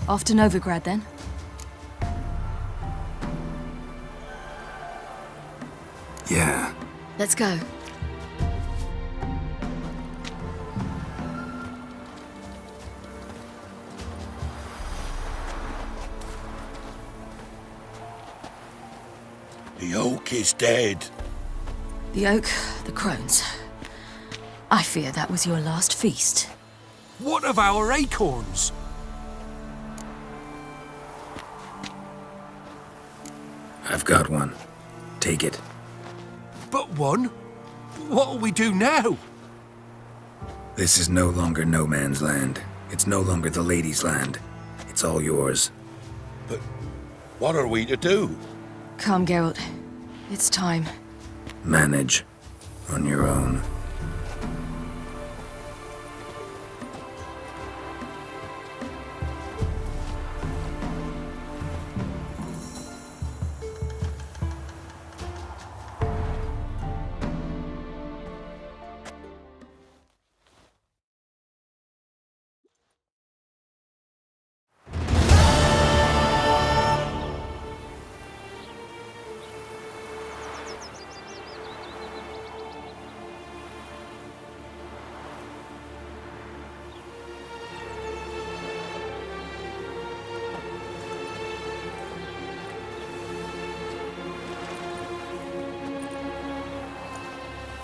Off to Novigrad, then? Yeah. Let's go. The oak is dead. The oak, the crones. I fear that was your last feast. What of our acorns? I've got one. Take it. But one? What'll we do now? This is no longer no man's land. It's no longer the lady's land. It's all yours. But what are we to do? Come, Geralt. It's time. Manage. On your own.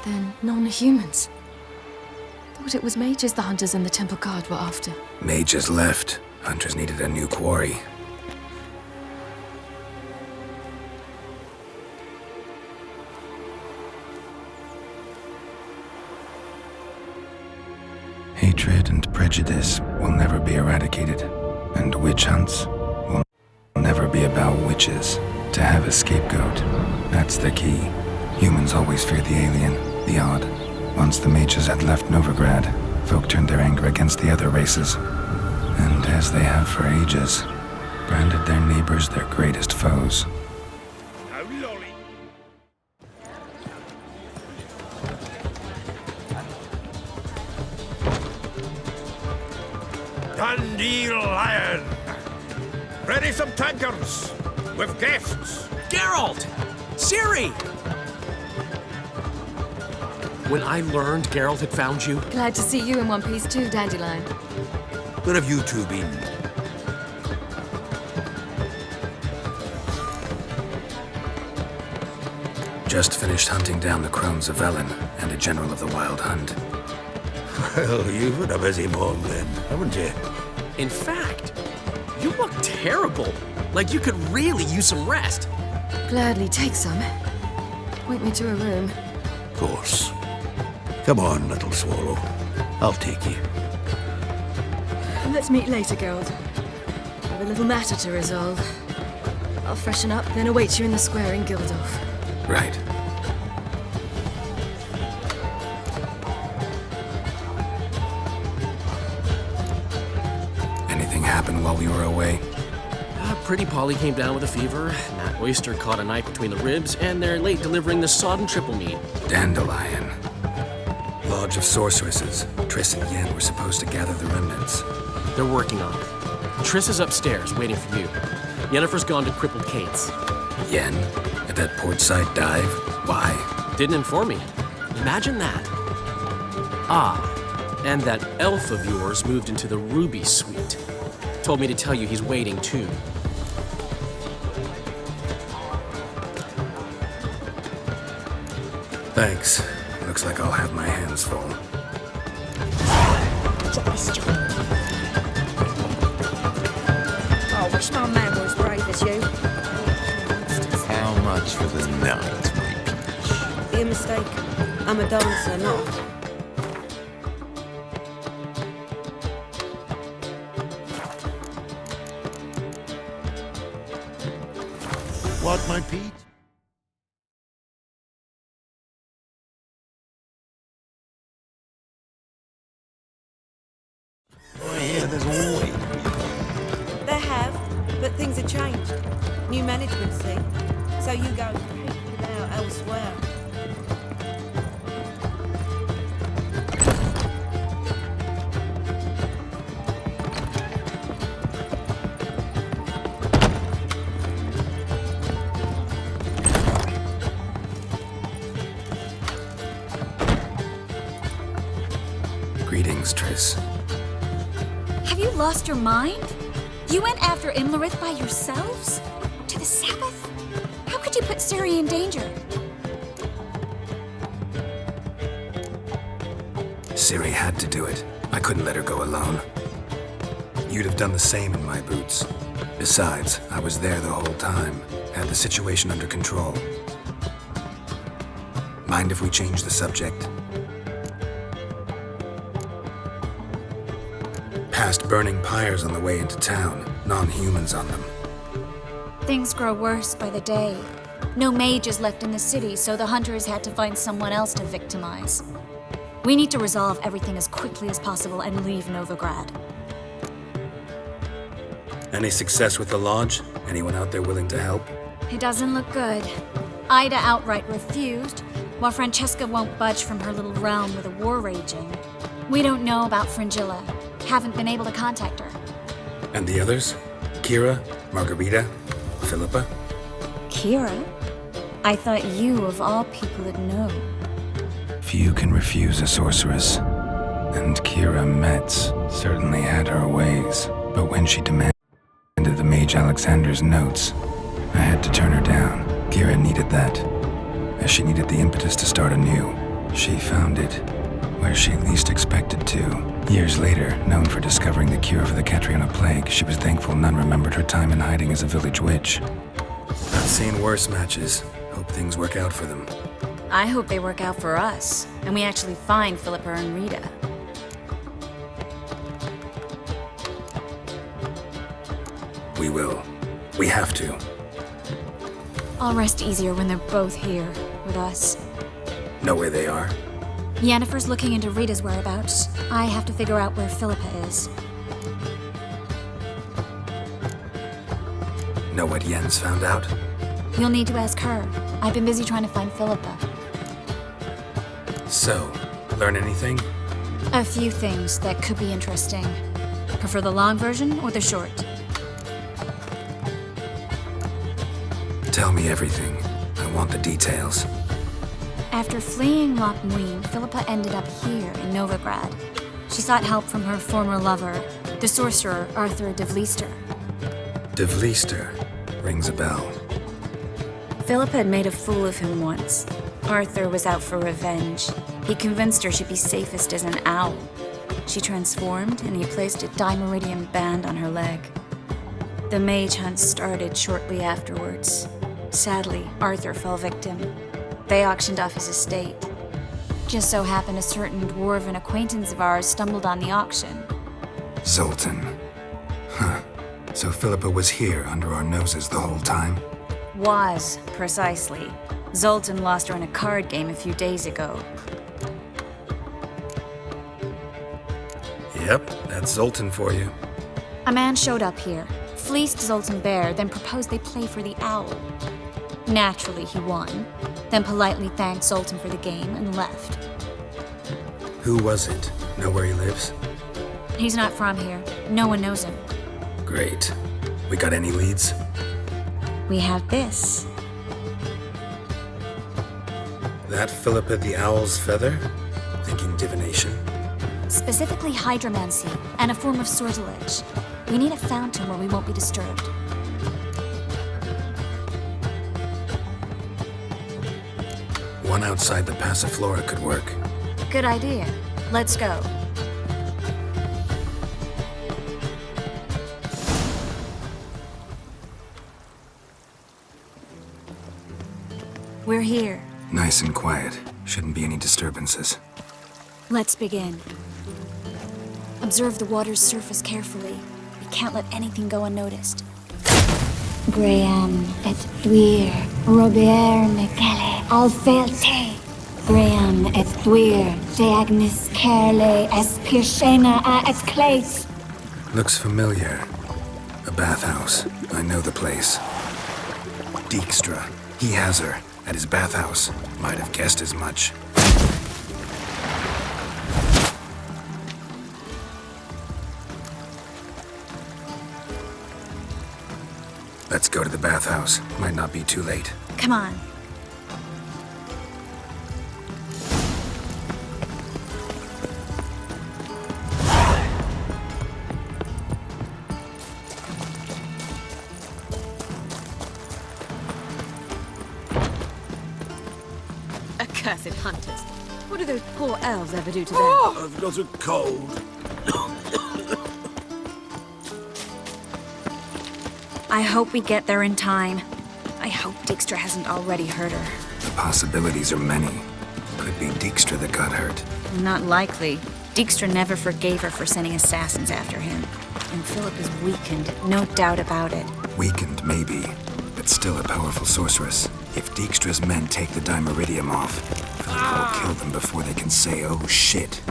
Then non-humans. Thought it was mages the hunters and the temple guard were after. Mages left. Hunters needed a new quarry. Hatred and prejudice will never be eradicated, and witch hunts will never be about witches. To have a scapegoat, that's the key. Humans always fear the alien, the odd. Once the mages had left Novigrad, folk turned their anger against the other races. And as they have for ages, branded their neighbors their greatest foes. Dandelion! Ready some tankards with guests. Geralt! Ciri! When I learned Geralt had found you, Glad to see you in one piece too, Dandelion. Where have you two been? Just finished hunting down the crones of Velen and a general of the Wild Hunt. Well, you've had a busy morning then, haven't you? in fact, you look terrible. Like you could really use some rest. Gladly take some. Point me to a room. Of course. Come on, little swallow. I'll take you. Let's meet later, Geralt. I have a little matter to resolve. I'll freshen up, then await you in the square in Gildorf. Right. Anything happened while we were away? Pretty Polly came down with a fever. Matt Oyster caught a knife between the ribs, and they're late delivering the sodden triple mead. Dandelion. Lodge of Sorceresses. Triss and Yen were supposed to gather the remnants. They're working on it. Triss is upstairs, waiting for you. Yennefer's gone to crippled Kate's. Yen? At that portside dive? Why? Didn't inform me. Imagine that. Ah, and that elf of yours moved into the Ruby Suite. Told me to tell you he's waiting too. Thanks. Looks like I'll have my hands full. I wish my man was brave as you. How much for the night, my peach? Be a mistake. I'm a dancer, not. What, my Pete? Oh, yeah, there's always... There have, but things have changed. New management, see? So you go now elsewhere. lost your mind? You went after Imlerith by yourselves? To the Sabbath? How could you put Ciri in danger? Ciri had to do it. I couldn't let her go alone. You'd have done the same in my boots. Besides, I was there the whole time. Had the situation under control. Mind if we change the subject? Past burning pyres on the way into town. Non-humans on them. Things grow worse by the day. No mages left in the city, so the hunters had to find someone else to victimize. We need to resolve everything as quickly as possible and leave Novigrad. Any success with the lodge? Anyone out there willing to help? It doesn't look good. Ida outright refused, while Francesca won't budge from her little realm with a war raging. We don't know about Fringilla. Haven't been able to contact her. And the others? Kira? Margarita? Philippa? Kira? I thought you, of all people, would know. Few can refuse a sorceress. And Kira Metz certainly had her ways. But when she demanded the mage Alexander's notes, I had to turn her down. Kira needed that, as she needed the impetus to start anew. She found it where she least expected to. Years later, known for discovering the cure for the Catriona plague, she was thankful none remembered her time in hiding as a village witch. I've seen worse matches. Hope things work out for them. I hope they work out for us, and we actually find Philippa and Rita. We will. We have to. I'll rest easier when they're both here with us. Know where they are? Yennefer's looking into Rita's whereabouts. I have to figure out where Philippa is. Know what Jens found out? You'll need to ask her. I've been busy trying to find Philippa. So, learn anything? A few things that could be interesting. Prefer the long version or the short? Tell me everything. I want the details. After fleeing Loch Muin, Philippa ended up here in Novigrad. She sought help from her former lover, the sorcerer Arthur de Vlister. De Vlister rings a bell. Philippa had made a fool of him once. Arthur was out for revenge. He convinced her she'd be safest as an owl. She transformed, and he placed a Dimeridian band on her leg. The mage hunt started shortly afterwards. Sadly, Arthur fell victim. They auctioned off his estate. Just so happened a certain dwarven acquaintance of ours stumbled on the auction. Zoltan. Huh. So Philippa was here under our noses the whole time? Was, precisely. Zoltan lost her in a card game a few days ago. Yep, that's Zoltan for you. A man showed up here, fleeced Zoltan bare, then proposed they play for the owl. Naturally, he won, then politely thanked Zoltan for the game and left. Who was it? Know where he lives? He's not from here. No one knows him. Great. We got any leads? We have this. That Philippa the Owl's feather? Thinking divination? Specifically hydromancy and a form of sortilege. We need a fountain where we won't be disturbed. One outside the Passiflora could work. Good idea. Let's go. We're here. Nice and quiet. Shouldn't be any disturbances. Let's begin. Observe the water's surface carefully. We can't let anything go unnoticed. Graham et Dwyer, Robert Mekele, Alfelte. Graham et Dwyer, de Agnes Kerle, Espirshena a et Clate. Looks familiar. A bathhouse. I know the place. Dijkstra. He has her. At his bathhouse. Might have guessed as much. Let's go to the bathhouse. Might not be too late. Come on. accursed hunters. What do those poor elves ever do to them? I've got a cold. I hope we get there in time. I hope Dijkstra hasn't already hurt her. The possibilities are many. Could be Dijkstra that got hurt. Not likely. Dijkstra never forgave her for sending assassins after him. And Philip is weakened, no doubt about it. Weakened, maybe, but still a powerful sorceress. If Dijkstra's men take the Dimeridium off, Philip will kill them before they can say, oh shit.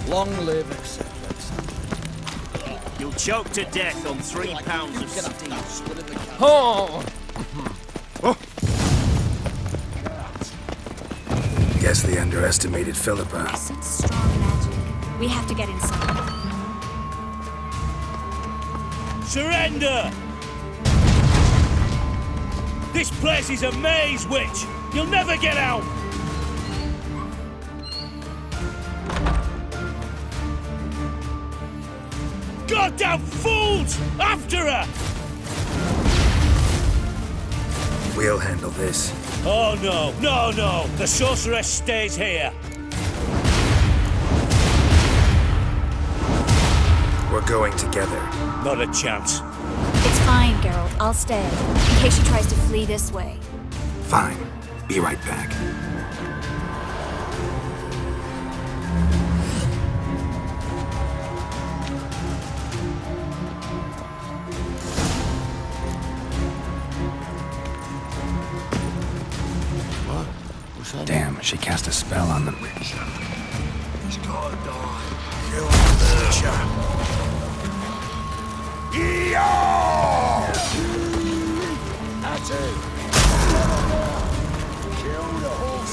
Long live, etc. You'll choke to death on 3 pounds of steel. Oh! Guess they underestimated Philippa. Such strong magic. We have to get inside. Surrender! This place is a maze, witch! You'll never get out! Goddamn fools! After her! We'll handle this. Oh no, no, no! The sorceress stays here! We're going together. Not a chance. It's fine, Geralt. I'll stay. In case she tries to flee this way. Fine. Be right back. Damn, she cast a spell on them. He's gotta die. Kill the Witcher. That's it. Kill the whole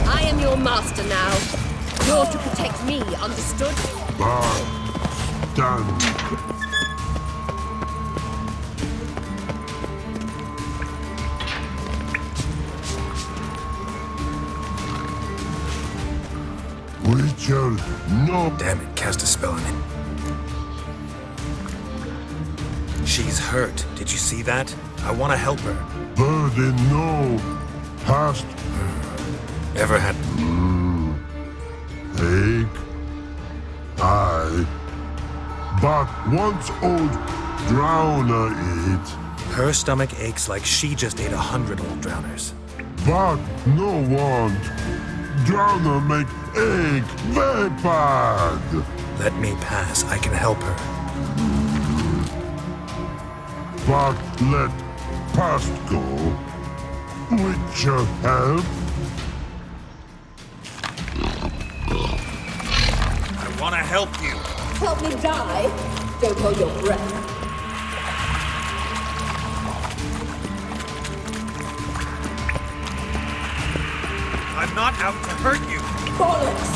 I am your master now. You're to protect me, understood? Witcher, no. Damn it, cast a spell on him. She's hurt. Did you see that? I want to help her. Burden, no. Hast Ever had... ache. Aye. But once old drowner eat. Her stomach aches like she just ate 100 old drowners. But no want. Drowner make ache very bad. Let me pass. I can help her. But let past go. Witcher help. I want to help you. Help me die? Don't hold your breath. I'm not out to hurt you. Bollocks!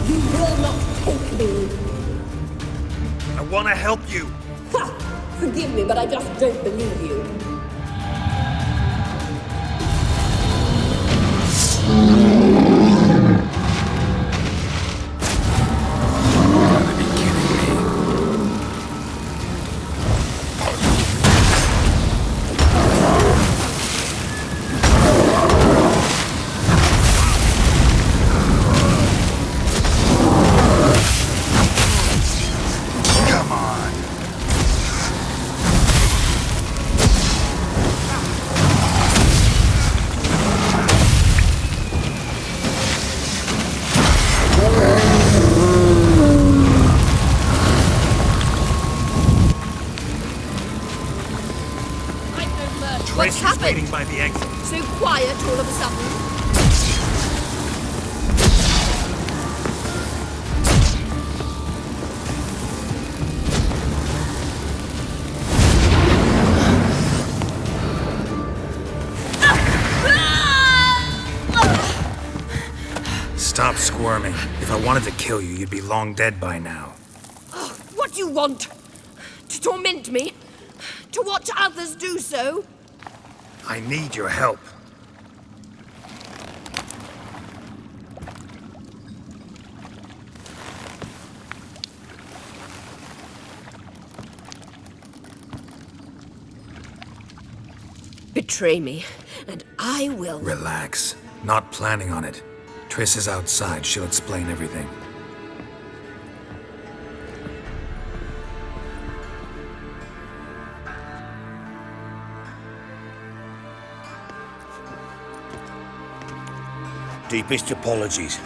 You will not take me. I want to help you. Ha! Forgive me, but I just don't believe you. What's happened? By the exit. So quiet all of a sudden. Stop squirming. If I wanted to kill you, you'd be long dead by now. What do you want? To torment me? To watch others do so? I need your help. Betray me, and I will. Relax. Not planning on it. Triss is outside. She'll explain everything. Deepest apologies,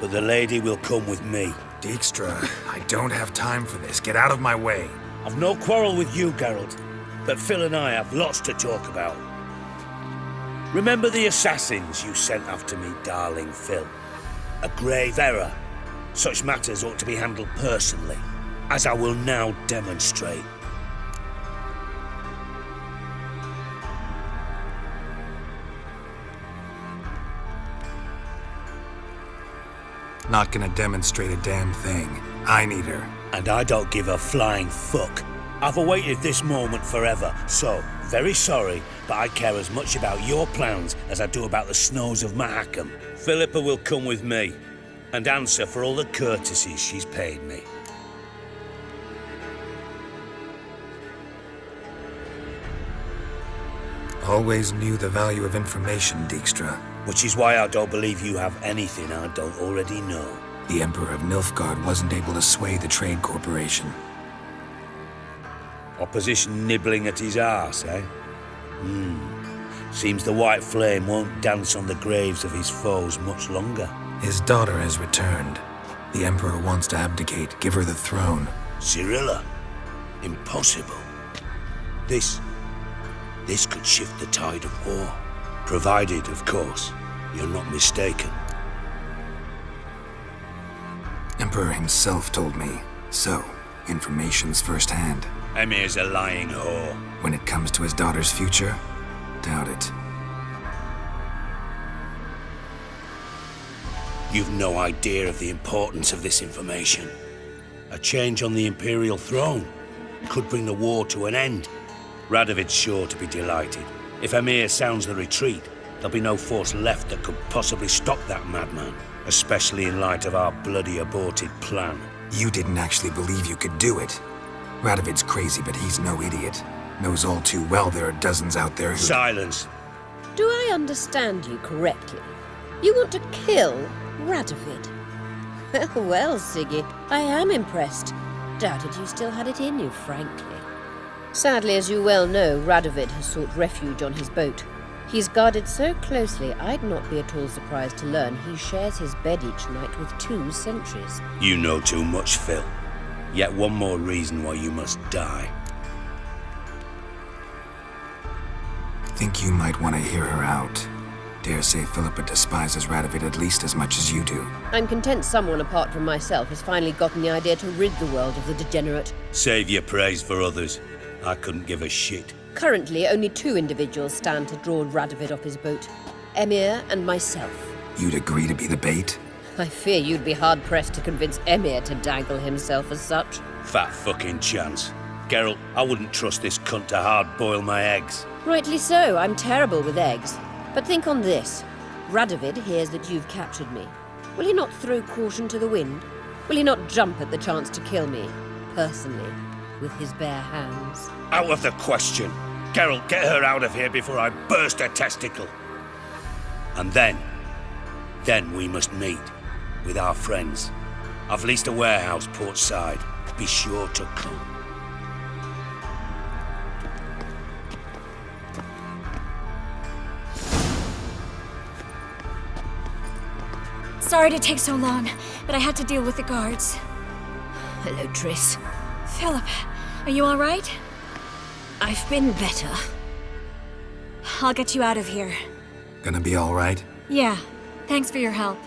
but the lady will come with me. Dijkstra, I don't have time for this. Get out of my way. I've no quarrel with you, Geralt, but Phil and I have lots to talk about. Remember the assassins you sent after me, darling Phil? A grave error. Such matters ought to be handled personally, as I will now demonstrate. Not gonna demonstrate a damn thing. I need her. And I don't give a flying fuck. I've awaited this moment forever, so, very sorry, but I care as much about your plans as I do about the snows of Mahakam. Philippa will come with me, and answer for all the courtesies she's paid me. Always knew the value of information, Dijkstra. Which is why I don't believe you have anything I don't already know. The Emperor of Nilfgaard wasn't able to sway the Trade Corporation. Opposition nibbling at his arse, eh? Seems the White Flame won't dance on the graves of his foes much longer. His daughter has returned. The Emperor wants to abdicate, give her the throne. Cirilla? Impossible. This could shift the tide of war. Provided, of course, you're not mistaken. Emperor himself told me. So, information's firsthand. Emir's a lying whore. When it comes to his daughter's future, doubt it. You've no idea of the importance of this information. A change on the Imperial throne could bring the war to an end. Radovid's sure to be delighted. If Emir sounds the retreat, there'll be no force left that could possibly stop that madman, especially in light of our bloody aborted plan. You didn't actually believe you could do it. Radovid's crazy, but he's no idiot. Knows all too well there are dozens out there who— Silence! Do I understand you correctly? You want to kill Radovid? Well, Siggy, I am impressed. Doubted you still had it in you, frankly. Sadly, as you well know, Radovid has sought refuge on his boat. He's guarded so closely, I'd not be at all surprised to learn he shares his bed each night with 2 sentries. You know too much, Phil. Yet one more reason why you must die. Think you might want to hear her out. Dare say Philippa despises Radovid at least as much as you do. I'm content someone apart from myself has finally gotten the idea to rid the world of the degenerate. Save your praise for others. I couldn't give a shit. Currently, only 2 individuals stand to draw Radovid off his boat. Emir and myself. You'd agree to be the bait? I fear you'd be hard-pressed to convince Emir to dangle himself as such. Fat fucking chance. Geralt, I wouldn't trust this cunt to hard-boil my eggs. Rightly so, I'm terrible with eggs. But think on this. Radovid hears that you've captured me. Will he not throw caution to the wind? Will he not jump at the chance to kill me, personally, with his bare hands? Out of the question. Geralt, get her out of here before I burst her testicle. And then we must meet with our friends. I've leased a warehouse port side. Be sure to come. Sorry to take so long, but I had to deal with the guards. Hello, Triss. Philip, are you all right? I've been better. I'll get you out of here. Gonna be alright? Yeah. Thanks for your help.